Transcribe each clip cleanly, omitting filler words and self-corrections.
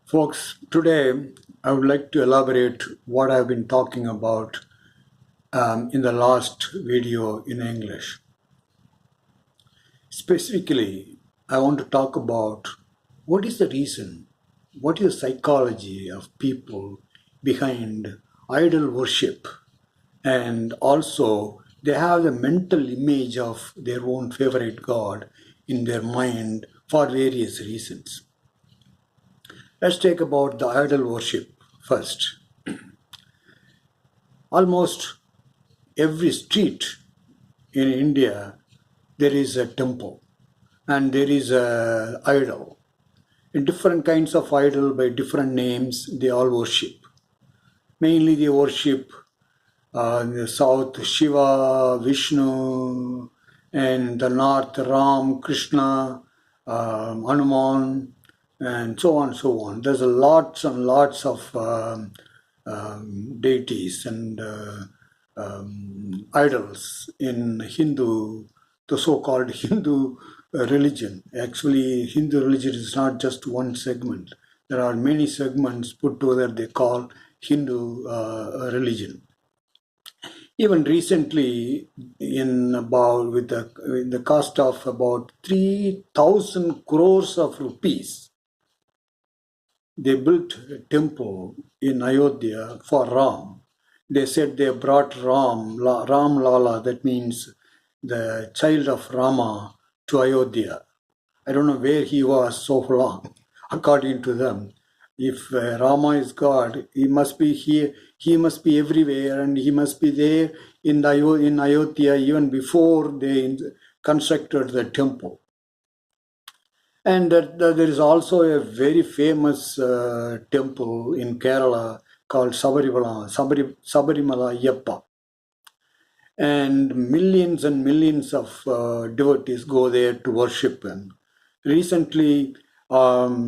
Folks, today I would like to elaborate what I've been talking about in the last video in English. Specifically, I want to talk about what is the reason, what is the psychology of people behind idol worship, and also they have the mental image of their own favorite god in their mind for various reasons. Let's take about the idol worship first. Almost every street in India, there is a temple and there is a idol. In different kinds of idol by different names, they all worship. Mainly they worship in the south Shiva, Vishnu, and in the north Ram, Krishna, Hanuman, and so on, so on. There's a lots and lots of deities and idols in Hindu, the so-called Hindu religion. Actually, Hindu religion is not just one segment. There are many segments put together they call Hindu religion. Even recently, in the cost of about 3,000 crores of rupees, they built a temple in Ayodhya for Ram. They said they brought Ram Lala, that means the child of Rama, to Ayodhya. I don't know where he was so long, according to them. If Rama is God, he must be here. He must be everywhere, and he must be there in Ayodhya even before they constructed the temple. And there is also a very famous temple in Kerala called Sabarimala Ayyappa. And millions of devotees go there to worship him. Recently, there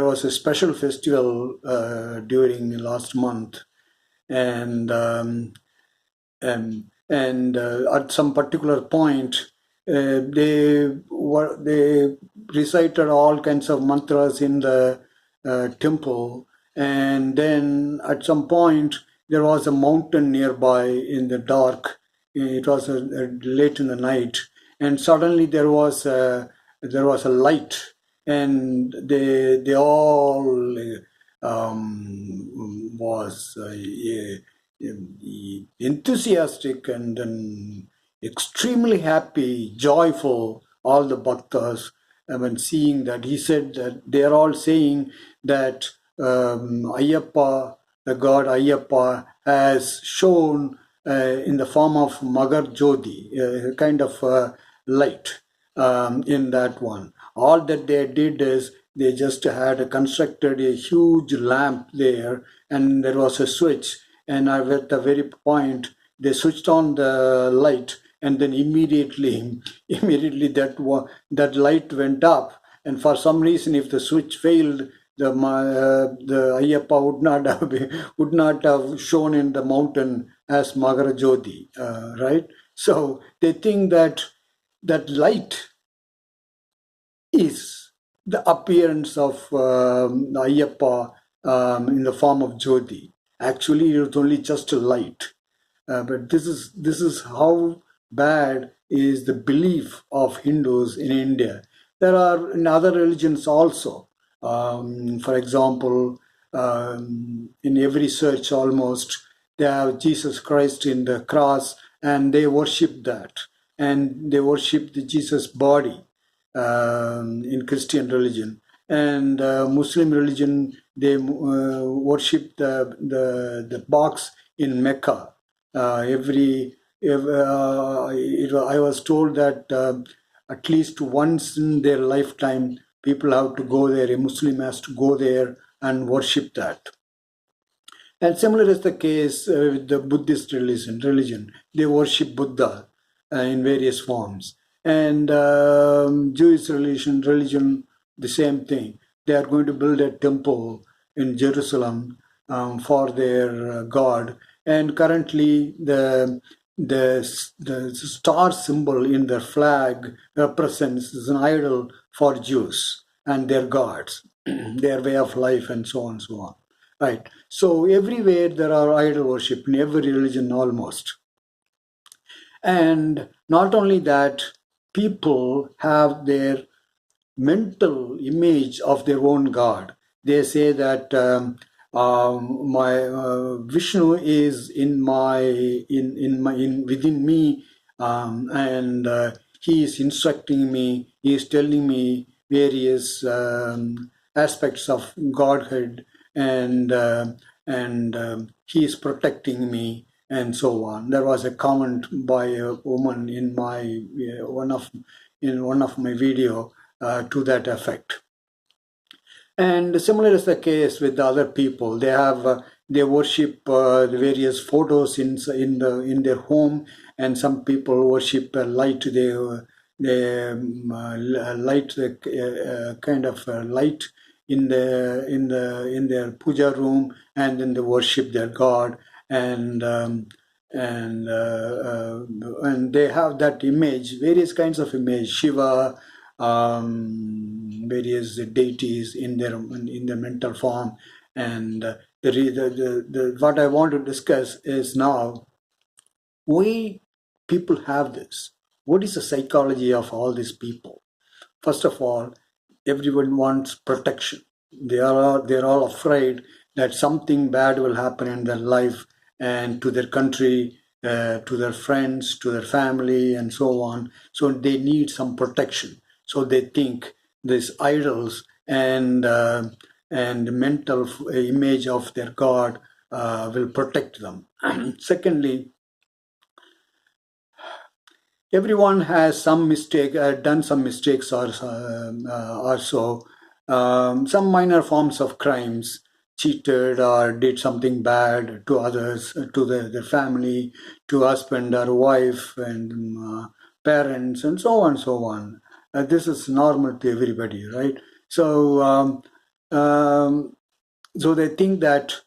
was a special festival during last month, and at some particular point, they recited all kinds of mantras in the temple, and then at some point there was a mountain nearby in the dark. It was late in the night, and suddenly there was a light, and they all was enthusiastic and then extremely happy, joyful, all the bhaktas, when seeing that. He said that they are all saying that Ayyappa, the god Ayyappa, has shown in the form of Magar Jyoti, a kind of light in that one. All that they did is they just had constructed a huge lamp there, and there was a switch, and at the very point they switched on the light, and then immediately that light went up. And for some reason, if the switch failed, the Ayyappa would not have shown in the mountain as Magara Jyoti, right? So they think that light is the appearance of Ayyappa in the form of Jyoti. Actually, it was only just a light. But this is how bad is the belief of Hindus in India. There are in other religions also. For example, in every church almost, they have Jesus Christ in the cross, and they worship that, and they worship the Jesus body in Christian religion. And Muslim religion, they worship the box in Mecca. I was told that at least once in their lifetime, people have to go there, a Muslim has to go there and worship that. And similar is the case with the Buddhist religion. They worship Buddha in various forms. And Jewish religion, the same thing. They are going to build a temple in Jerusalem for their God. And currently, the the star symbol in their flag represents an idol for Jews and their gods, their way of life, and so on and so on. Right. So everywhere there are idol worship in every religion almost. And not only that, people have their mental image of their own God. They say that my Vishnu is in within me, and he is instructing me. He is telling me various aspects of Godhead, and he is protecting me, and so on. There was a comment by a woman in my one of my video to that effect. And similar is the case with the other people. They have they worship the various photos in their home, and some people worship light. They light the kind of light in their puja room, and then they worship their god, and and they have that image, various kinds of image, Shiva, various deities in their mental form. And what I want to discuss is now, we people have this. What is the psychology of all these people? First of all, everyone wants protection. They're all afraid that something bad will happen in their life and to their country, to their friends, to their family, and so on. So they need some protection. So they think these idols and mental image of their God will protect them. Secondly, everyone has some mistake, done some mistakes or so, some minor forms of crimes, cheated or did something bad to others, to their family, to husband or wife, and parents, and so on, so on. This is normal to everybody, right? So so they think that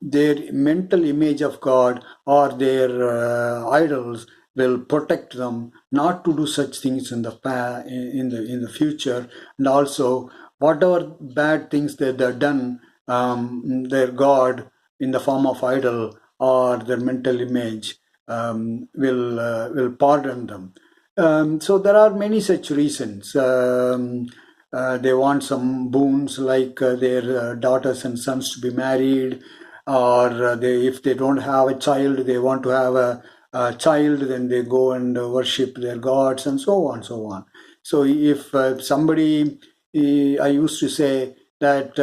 their mental image of God or their idols will protect them not to do such things in the future, and also whatever bad things that they've done, their God in the form of idol or their mental image will pardon them. So there are many such reasons. They want some boons like their daughters and sons to be married, or if they don't have a child, they want to have a child, then they go and worship their gods, and so on, so on. So if somebody, I used to say that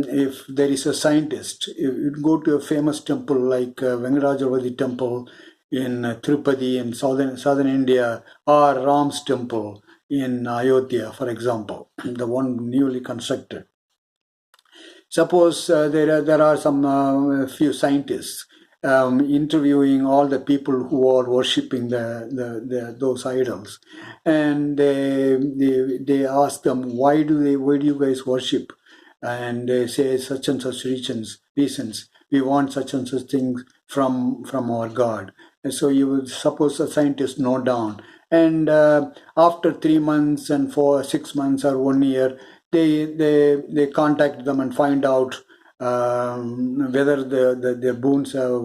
if there is a scientist, if you go to a famous temple like Venkarajavadi temple in Tirupati in southern India, or Ram's temple in Ayodhya, for example, the one newly constructed. Suppose there are some few scientists interviewing all the people who are worshipping those idols, and they ask them, why do you guys worship? And they say such and such reasons. We want such and such things from our God. And so you would suppose a scientist note down, and after 3 months and 6 months or 1 year, they contact them and find out whether their boons have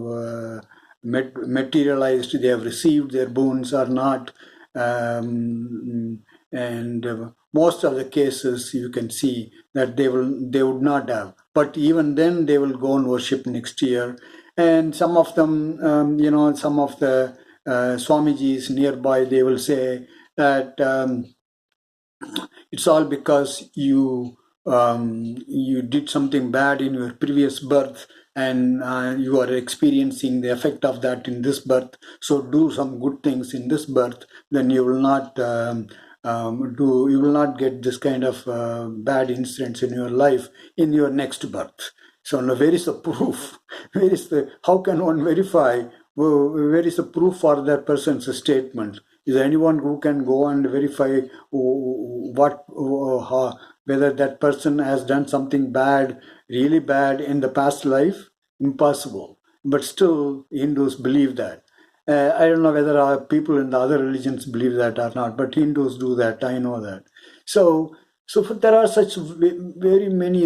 materialized, they have received their boons or not. And most of the cases you can see that they would not have, but even then they will go and worship next year. And some of them, some of the Swamijis nearby, they will say that it's all because you did something bad in your previous birth, and you are experiencing the effect of that in this birth. So do some good things in this birth, then you will not you will not get this kind of bad incidents in your life in your next birth. So now, where is the proof? How can one verify? Where is the proof for that person's statement? Is there anyone who can go and verify whether that person has done something bad, really bad in the past life? Impossible. but still Hindus believe that. I don't know whether our people in the other religions believe that or not, but Hindus do that. I know that. So, there are such very many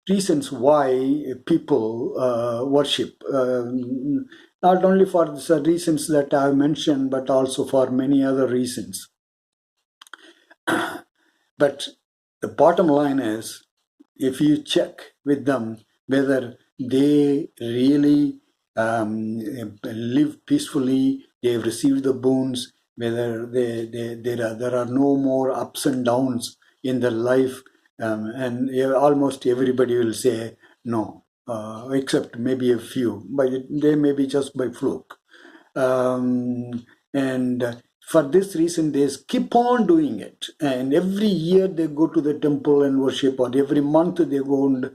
reasons why people worship. Not only for the reasons that I have mentioned, but also for many other reasons. But the bottom line is, if you check with them whether they really live peacefully, they've received the boons, whether there are no more ups and downs in their life, and almost everybody will say no, except maybe a few, but they may be just by fluke. And for this reason, they keep on doing it. And every year they go to the temple and worship, or every month they go and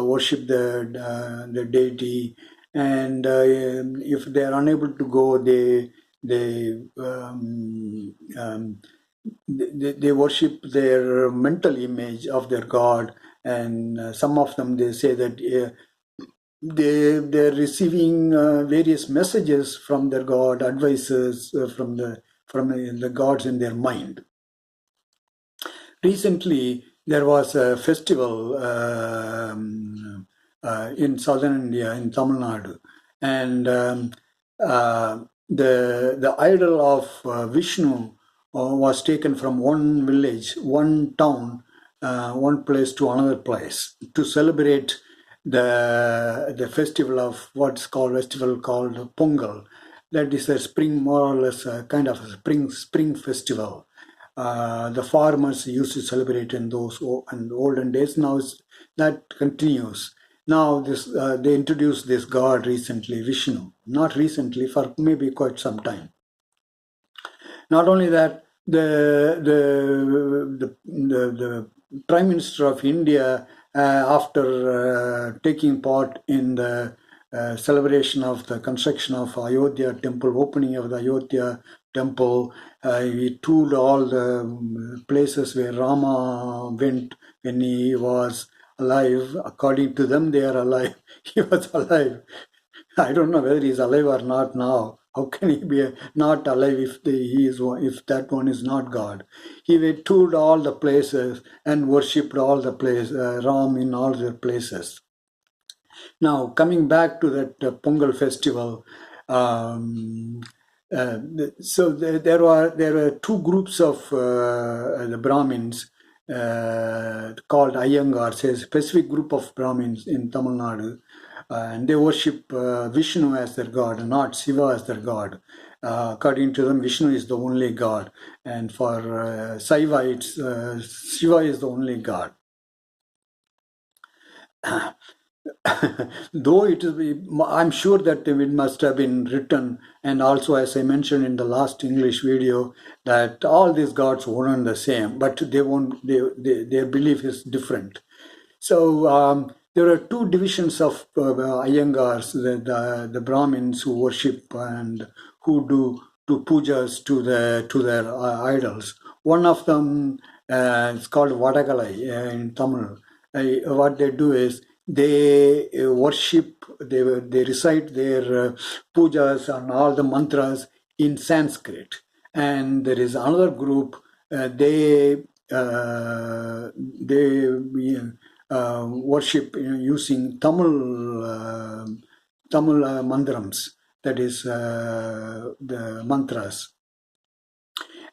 worship the deity. And if they are unable to go, they they worship their mental image of their god. And some of them, they say that they're receiving various messages from their god, advices from the gods in their mind. Recently there was a festival in southern India, in Tamil Nadu, and the idol of Vishnu was taken from one village, one town, one place to another place to celebrate the festival of what's called Pongal. That is a spring, more or less a kind of a spring festival. The farmers used to celebrate in those in the olden days. Now that continues. Now they introduced this god recently, Vishnu. Not recently, for maybe quite some time. Not only that, the Prime Minister of India, after taking part in the celebration of the construction of Ayodhya temple, opening of the Ayodhya temple, he toured all the places where Rama went when he was alive. According to them, they are alive. He was alive. I don't know whether he's alive or not now. How can he be not alive if if that one is not God? He toured all the places and worshipped all the places, Ram in all the places. Now, coming back to that Pongal festival, so there were two groups of the Brahmins called Iyengars, a specific group of Brahmins in Tamil Nadu, and they worship Vishnu as their god, not Shiva as their god. According to them, Vishnu is the only god, and for Saiva, it's Shiva is the only god. Though it is, I'm sure that it must have been written, and also, as I mentioned in the last English video, that all these gods weren't the same, but they won't. Their belief is different. So there are two divisions of Iyengars, the Brahmins who worship and who do pujas to their idols. One of them is called Vadagalai in Tamil. What they do is they worship, they recite their pujas and all the mantras in Sanskrit. And there is another group, they worship using Tamil mantrams, that is the mantras.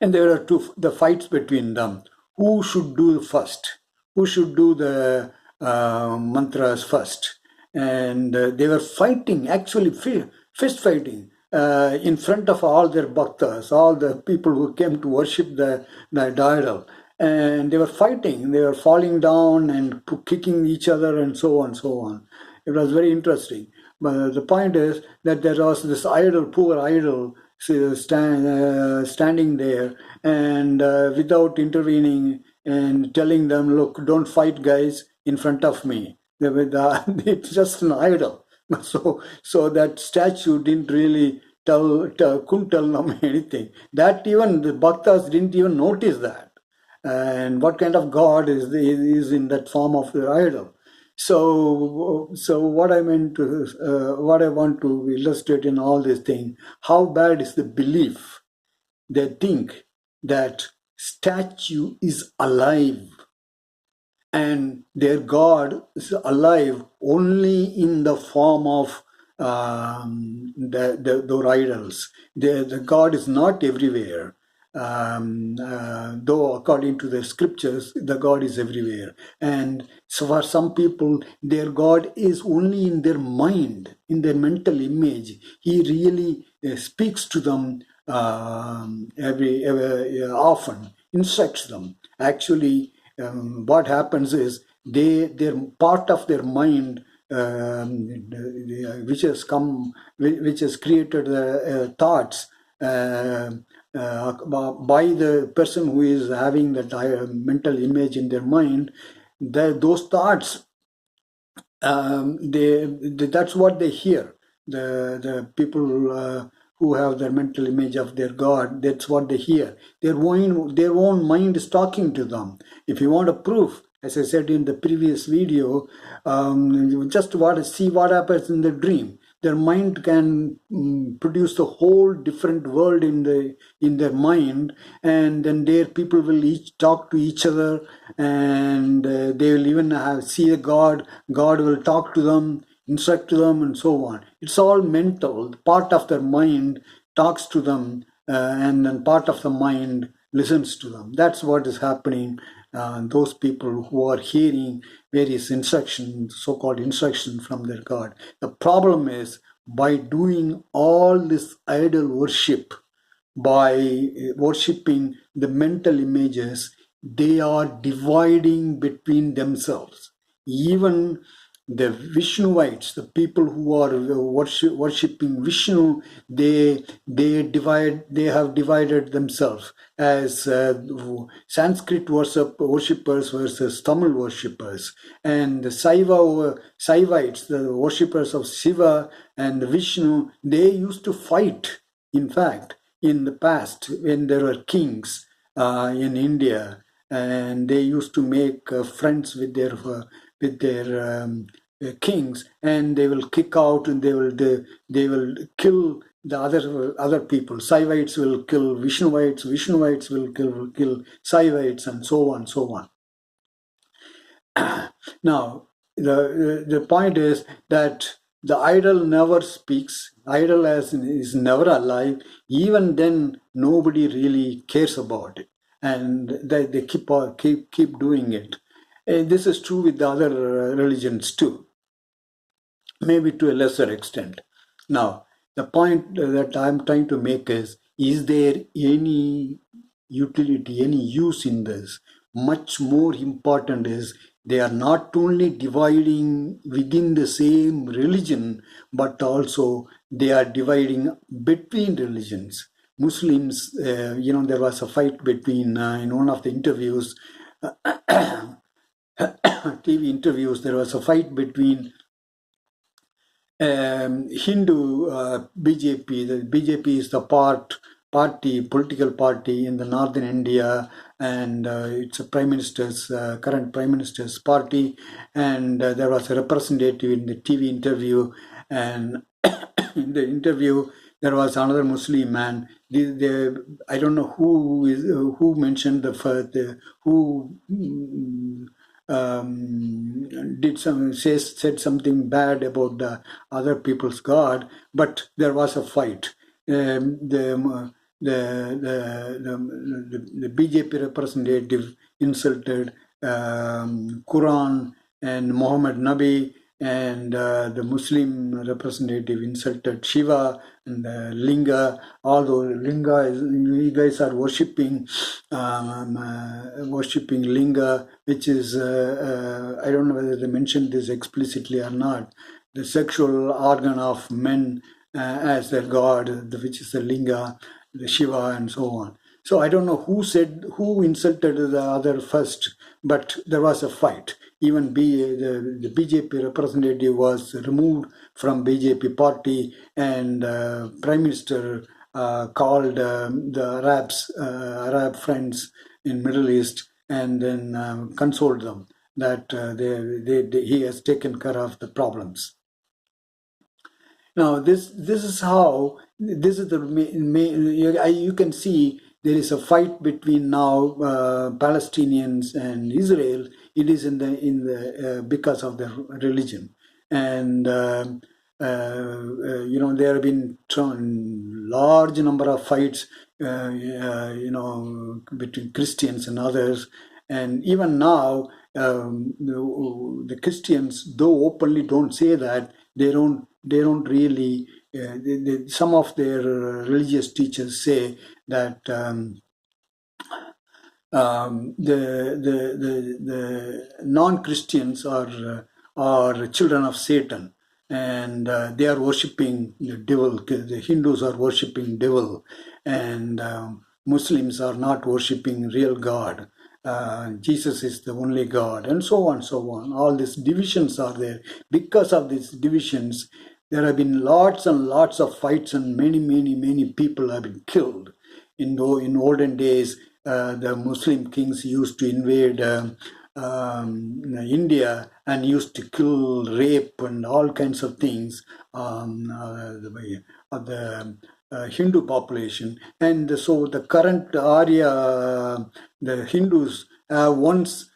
And there are the fights between them. Who should do first? Who should do the mantras first? And they were fighting, actually fist fighting, in front of all their bhaktas, all the people who came to worship the idol. And they were fighting, they were falling down and kicking each other and so on, so on. It was very interesting. But the point is that there was this idol, poor idol, standing there and without intervening and telling them, look, don't fight, guys, in front of me. It's just an idol. So that statue didn't really couldn't tell them anything. That even the bhaktas didn't even notice that. And what kind of God is in that form of the idol. So what I meant to, what I want to illustrate in all this thing, how bad is the belief? They think that statue is alive and their God is alive only in the form of the idols. The God is not everywhere. Though according to the scriptures, the God is everywhere. And so for some people, their God is only in their mind, in their mental image. He really speaks to them every often, instructs them. Actually, what happens is their part of their mind which has come, which has created thoughts by the person who is having that mental image in their mind. Those thoughts, that's what they hear. The people who have their mental image of their God, that's what they hear. Their own mind is talking to them. If you want a proof, as I said in the previous video, you just want to see what happens in the dream. Their mind can produce a whole different world in their mind, and then their people will each talk to each other, and they will even see a God. God will talk to them, instruct them, and so on. It's all mental. Part of their mind talks to them, and then part of the mind listens to them. That's what is happening. Those people who are hearing various instructions, so-called instructions from their God. The problem is, by doing all this idol worship, by worshipping the mental images, they are dividing between themselves. Even the Vishnuites, the people who are worshipping Vishnu, they have divided themselves as Sanskrit worshippers versus Tamil worshippers, and the Saivites, the worshippers of Shiva and Vishnu, they used to fight. In fact, in the past, when there were kings in India, and they used to make friends with their kings, and they will kick out, and they will kill the other people. Saivites will kill Vishnuites, Vishnuites will kill Saivites, and so on, so on. Now, the point is that the idol never speaks. Idol is never alive. Even then, nobody really cares about it, and they keep doing it. And this is true with the other religions too, maybe to a lesser extent. Now, the point that I'm trying to make is there any utility, any use in this? Much more important is they are not only dividing within the same religion, but also they are dividing between religions. Muslims, there was a fight between, in one of the interviews, TV interviews, there was a fight between Hindu BJP. The BJP is the political party in the northern India, and it's a current prime minister's party. And there was a representative in the TV interview, and in the interview there was another Muslim man. I don't know who mentioned who said something bad about the other people's God, but there was a fight. The BJP representative insulted Quran and Muhammad Nabi, and the Muslim representative insulted Shiva and Linga. Although Linga you guys are worshipping Linga, which is I don't know whether they mentioned this explicitly or not, the sexual organ of men as their god, which is the Linga, the Shiva, and so on. So I don't know who insulted the other first, but there was a fight. Even the BJP representative was removed from BJP party, and Prime Minister called the Arab friends in Middle East, and then consoled them. that he has taken care of the problems. Now, this is how this is the you can see there is a fight between now Palestinians and Israel. It is in the because of their religion, and there have been large number of fights, between Christians and others, and even now the Christians, though openly don't say that, they don't really. Some of their religious teachers say that the non-Christians are children of Satan, and they are worshipping the devil. The Hindus are worshipping devil, and Muslims are not worshipping real God. Jesus is the only God, and so on, so on. All these divisions are there. Because of these divisions, there have been lots and lots of fights, and many people have been killed. In olden days, the Muslim kings used to invade India and used to kill, rape, and all kinds of things the Hindu population. And so the current Arya, the Hindus once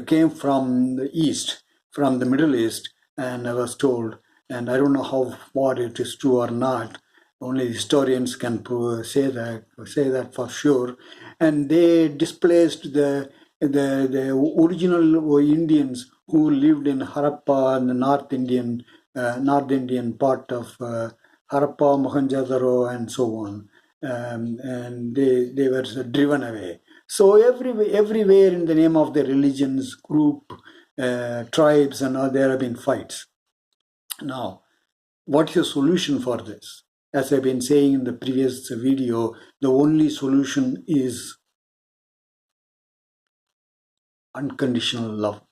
came from the East, from the Middle East, and I was told, and I don't know how far it is true or not. Only historians can say that for sure. And they displaced the original Indians who lived in Harappa and the North Indian part of Harappa, Mohenjo-daro, and so on. And they were driven away. So everywhere in the name of the religions, group, tribes, and all, there have been fights. Now, what's the solution for this? As I've been saying in the previous video, the only solution is unconditional love.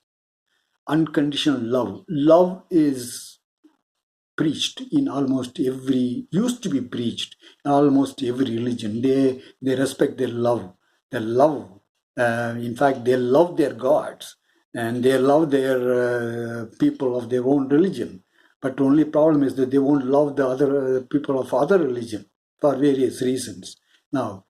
Unconditional love. Love is preached in almost used to be preached in almost every religion. They respect their love. In fact, they love their gods, and they love their people of their own religion. But the only problem is that they won't love the other people of other religion for various reasons. Now,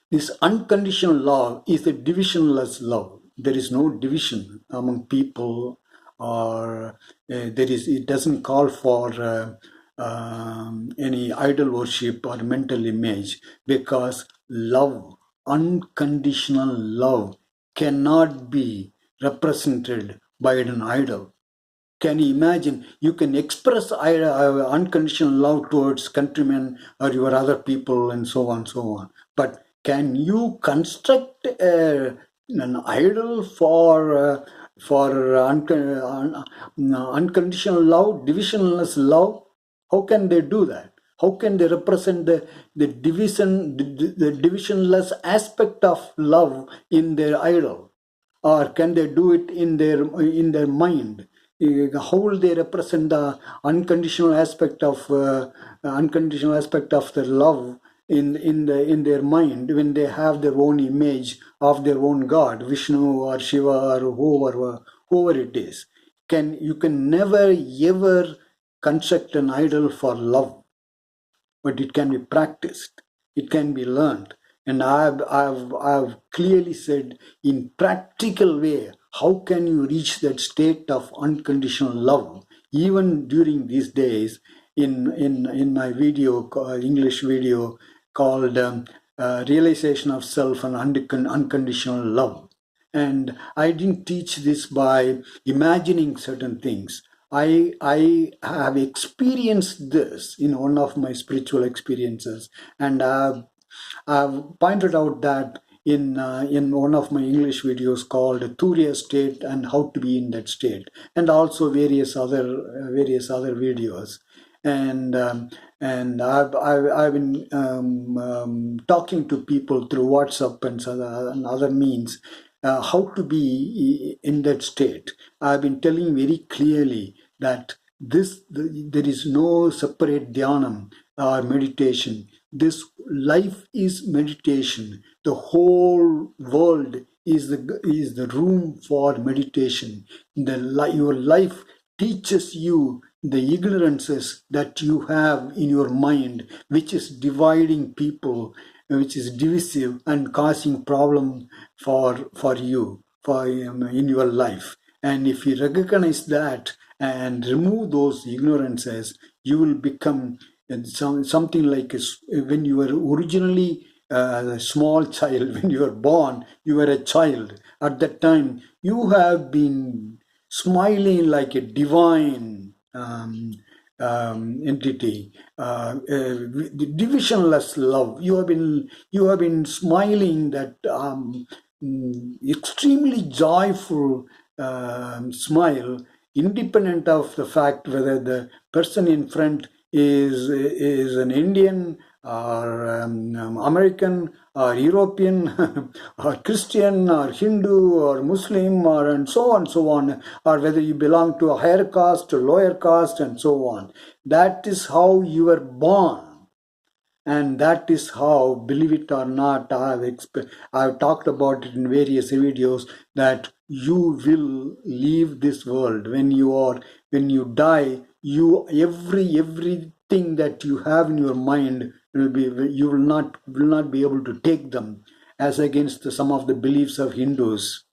this unconditional love is a divisionless love. There is no division among people, or it doesn't call for any idol worship or mental image, because love, unconditional love, cannot be represented by an idol. Can you imagine? You can express unconditional love towards countrymen or your other people, and so on, so on. But can you construct an idol for unconditional love, divisionless love? How can they do that? How can they represent the divisionless aspect of love in their idol? Or can they do it in their mind? How will they represent the unconditional aspect of the love in their mind when they have their own image of their own God, Vishnu or Shiva or whoever it is? You can never ever construct an idol for love, but it can be practiced, it can be learned. And I've clearly said in practical way, how can you reach that state of unconditional love? Even during these days, in my video, English video called Realization of Self and Unconditional Love. And I didn't teach this by imagining certain things. I have experienced this in one of my spiritual experiences, and I've pointed out that in one of my English videos called Turiya State and How to Be in That State, and also various other videos. And I've been talking to people through WhatsApp and other means how to be in that state. I've been telling very clearly that there is no separate dhyanam or meditation. This life is meditation. the whole world is the room for meditation. Your life teaches you the ignorances that you have in your mind, which is dividing people, which is divisive and causing problem for you in your life. And if you recognize that and remove those ignorances, you will become something like when you were originally a small child. When you were born, you were a child. At that time, you have been smiling like a divine entity, the divisionless love. You have been smiling that extremely joyful smile, independent of the fact whether the person in front is an Indian or American or European or Christian or Hindu or Muslim or and so on, or whether you belong to a higher caste or lower caste and so on. That is how you were born. And that is how, believe it or not, I've talked about it in various videos, that you will leave this world. When you die, everything that you have in your mind you will not be able to take them, as against some of the beliefs of Hindus.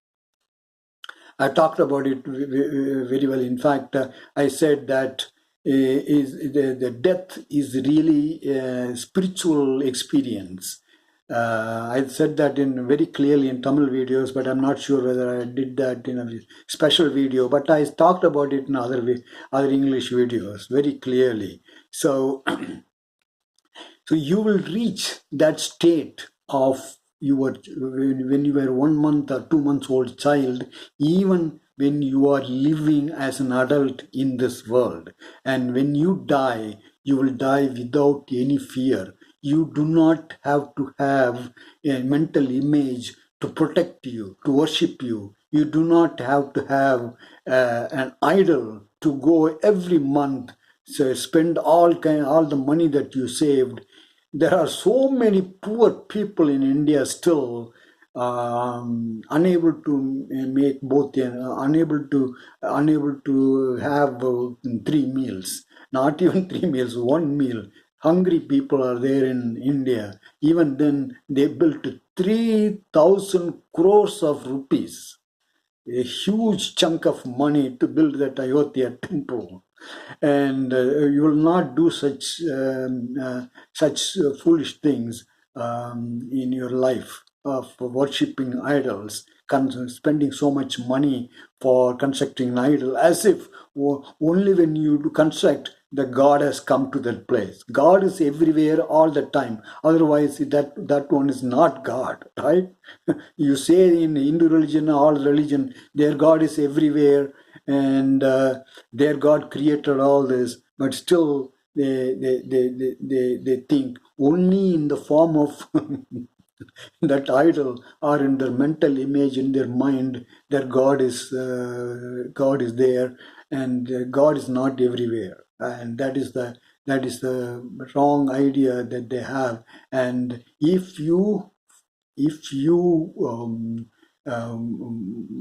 I talked about it very well. In fact, I said that the death is really a spiritual experience. I said that in very clearly in Tamil videos, but I'm not sure whether I did that in a special video. But I talked about it in other English videos very clearly. So so you will reach that state of when you were 1 month or 2 months old child, even when you are living as an adult in this world. And when you die, you will die without any fear. You do not have to have a mental image to protect you, to worship you. You do not have to have an idol to go every month, so spend all the money that you saved. There are so many poor people in India still unable to make both, unable to have 3 meals, not even 3 meals, 1 meal. Hungry people are there in India. Even then, they built 3,000 crores of rupees, a huge chunk of money, to build that Ayodhya temple. And you will not do such foolish things in your life of worshipping idols, spending so much money for constructing an idol, as if only when you do construct the God has come to that place. God is everywhere all the time. Otherwise, that one is not God, right? You say in Hindu religion, all religion, their God is everywhere, and their God created all this, but still they think only in the form of that idol, or in their mental image in their mind, that God is there, and God is not everywhere. And that is the wrong idea that they have. And if you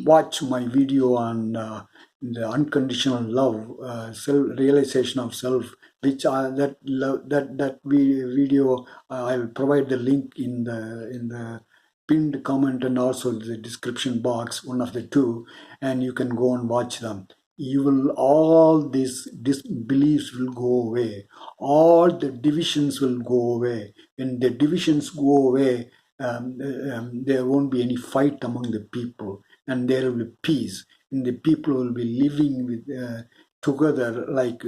watch my video on the unconditional love, self-realization of self, which video, I'll provide the link in the pinned comment and also the description box, one of the two, and you can go and watch them. All these disbeliefs will go away. All the divisions will go away. When the divisions go away, there won't be any fight among the people, and there will be peace, and the people will be living together like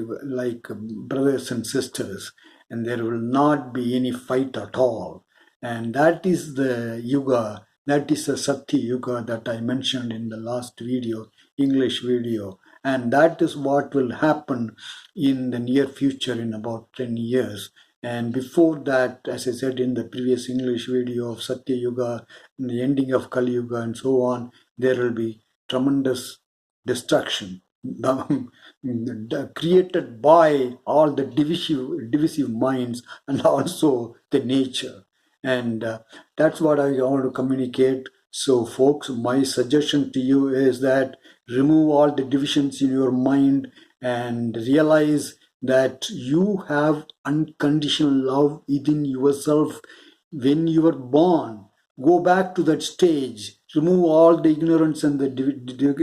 brothers and sisters, and there will not be any fight at all. And that is the yuga, that is the Sathya yuga that I mentioned in the last video, English video. And that is what will happen in the near future, in about 10 years. And before that, as I said in the previous English video of Satya Yuga, the ending of Kali Yuga and so on, there will be tremendous destruction created by all the divisive minds and also the nature. And that's what I want to communicate. So folks, my suggestion to you is that remove all the divisions in your mind and realize that you have unconditional love within yourself when you were born. Go back to that stage, remove all the ignorance and the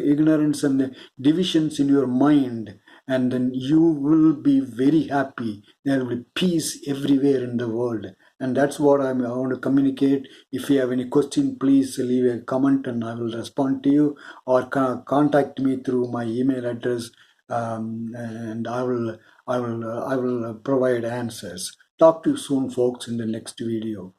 ignorance and the divisions in your mind, and then you will be very happy. There will be peace everywhere in the world. And that's what I want to communicate. If you have any question, please leave a comment and I will respond to you, or contact me through my email address, and I will provide answers. Talk to you soon, folks, in the next video.